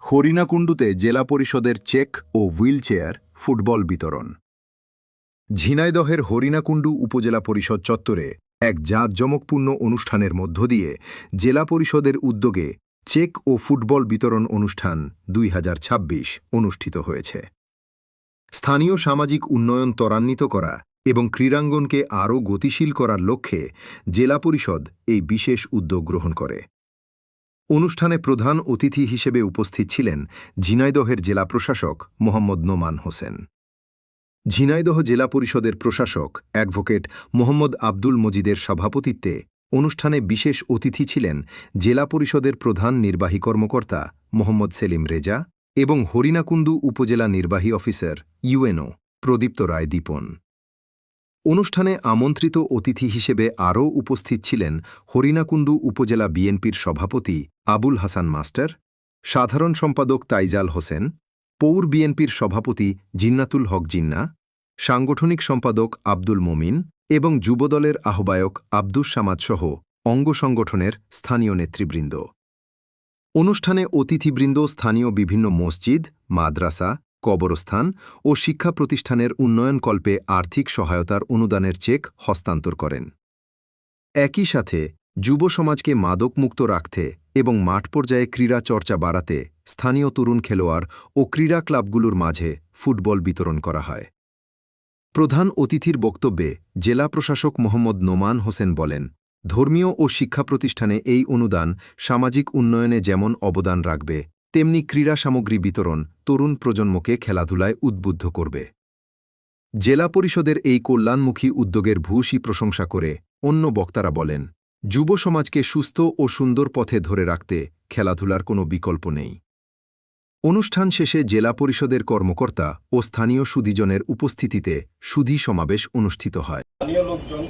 হরিণাকুণ্ডুতে জেলা পরিষদের চেক ও wheelchair football বিতরণ। ঝিনাইদহের হরিণাকুণ্ডু উপজেলা পরিষদ চত্বরে এক জাঁকজমকপূর্ণ অনুষ্ঠানের মধ্য দিয়ে জেলা পরিষদের উদ্যোগে চেক ও ফুটবল বিতরণ অনুষ্ঠান 2026 অনুষ্ঠিত হয়েছে। স্থানীয় সামাজিক উন্নয়ন ত্বরান্বিত করা এবং ক্রীড়াঙ্গনকে আরও গতিশীল করার লক্ষ্যে জেলা পরিষদ এই বিশেষ উদ্যোগ গ্রহণ করে। অনুষ্ঠানে প্রধান অতিথি হিসেবে উপস্থিত ছিলেন ঝিনাইদহের জেলা প্রশাসক মোহাম্মদ নোমান হোসেন। ঝিনাইদহ জেলা পরিষদের প্রশাসক অ্যাডভোকেট মোহাম্মদ আব্দুল মজিদের সভাপতিত্বে অনুষ্ঠানে বিশেষ অতিথি ছিলেন জেলা পরিষদের প্রধান নির্বাহী কর্মকর্তা মোহাম্মদ সেলিম রেজা এবং হরিণাকুণ্ডু উপজেলা নির্বাহী অফিসার ইউএনও প্রদীপ্ত রায় দীপন। অনুষ্ঠানে আমন্ত্রিত অতিথি হিসেবে আরও উপস্থিত ছিলেন হরিণাকুণ্ডু উপজেলা বিএনপির সভাপতি আবুল হাসান মাস্টার, সাধারণ সম্পাদক তাইজাল হোসেন, পৌর বিএনপির সভাপতি জিন্নাতুল হক জিন্না, সাংগঠনিক সম্পাদক আব্দুল মোমিন এবং যুবদলের আহ্বায়ক আব্দুস সামাদসহ অঙ্গ সংগঠনের স্থানীয় নেতৃবৃন্দ। অনুষ্ঠানে অতিথিবৃন্দ স্থানীয় বিভিন্ন মসজিদ, মাদ্রাসা, কবরস্থান ও শিক্ষা প্রতিষ্ঠানের উন্নয়নকল্পে আর্থিক সহায়তার অনুদানের চেক হস্তান্তর করেন। একই সাথে যুব সমাজকে মাদকমুক্ত রাখতে এবং মাঠ পর্যায়ে ক্রীড়া চর্চা বাড়াতে স্থানীয় তরুণ খেলোয়াড় ও ক্রীড়া ক্লাবগুলোর মাঝে ফুটবল বিতরণ করা হয়। প্রধান অতিথির বক্তব্যে জেলা প্রশাসক মোহাম্মদ নোমান হোসেন বলেন, ধর্মীয় ও শিক্ষা প্রতিষ্ঠানে এই অনুদান সামাজিক উন্নয়নে যেমন অবদান রাখবে, তেমনি ক্রীড়া সামগ্রী বিতরণ তরুণ প্রজন্মকে খেলাধুলায় উদ্বুদ্ধ করবে। জেলা পরিষদের এই কল্যাণমুখী উদ্যোগের ভূয়সী প্রশংসা করে অন্য বক্তারা বলেন, যুব সমাজকে সুস্থ ও সুন্দর পথে ধরে রাখতে খেলাধুলার কোনো বিকল্প নেই। অনুষ্ঠান শেষে জেলা পরিষদের কর্মকর্তা ও স্থানীয় সুধীজনের উপস্থিতিতে সুধী সমাবেশ অনুষ্ঠিত হয়। স্থানীয় লোকজন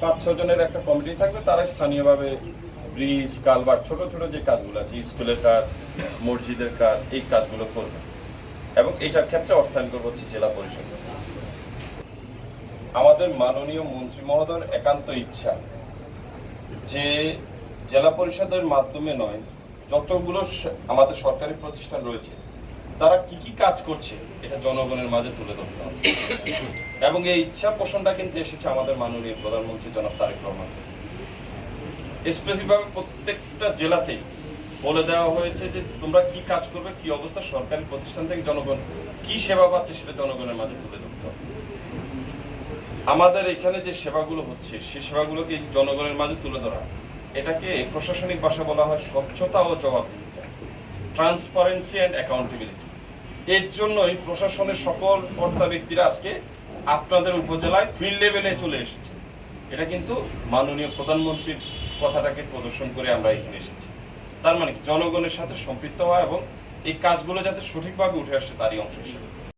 ৫-৬ জনের একটা কমিটি থাকবে, তারা স্থানীয়ভাবে ব্রিজ, কালভার্ট, ছোট ছোট যে কাজগুলো আছে, স্কুলের কাজ, মসজিদের কাজ, এই কাজগুলো করবে এবং এটার ক্ষেত্রে অর্থায়ন করবে হচ্ছে জেলা পরিষদ। আমাদের মাননীয় মন্ত্রী মহোদয়ের একান্ত ইচ্ছা যে জেলা পরিষদের মাধ্যমে নয়, যতগুলো আমাদের সরকারি প্রতিষ্ঠান রয়েছে তারা কি কি কাজ করছে এটা জনগণের মাঝে তুলে ধরতে হবে এবং এই ইচ্ছা পোষণটা কিন্তু এসেছে আমাদের মাননীয় প্রধানমন্ত্রী জনাব তারেক রহমান। স্পেসিফিকভাবে প্রত্যেকটা জেলাতেই বলে দেওয়া হয়েছে যে তোমরা কি কাজ করবে, কি অবস্থা, সরকারি প্রতিষ্ঠান থেকে জনগণ কি সেবা পাচ্ছে সেটা জনগণের মাঝে তুলে ধরতে হবে। আমাদের এখানে যে সেবাগুলো হচ্ছে সেই সেবাগুলোকে জনগণের মাঝে তুলে ধরা, এটাকে প্রশাসনিক ভাষা বলা হয় স্বচ্ছতা ও জবাবদিহিতা, ট্রান্সপারেন্সি অ্যান্ড অ্যাকাউন্টেবিলিটি। এর জন্যই প্রশাসনের সকল কর্তা ব্যক্তিরা আজকে আপনাদের উপজেলায় ফিল্ড লেভেলে চলে এসেছে। এটা কিন্তু মাননীয় প্রধানমন্ত্রীর কথাটাকে প্রদর্শন করে আমরা এখানে এসেছি। তার মানে জনগণের সাথে সম্পৃক্ত হওয়া এবং এই কাজগুলো যাতে সঠিকভাবে উঠে আসছে তারই অংশ হিসেবে।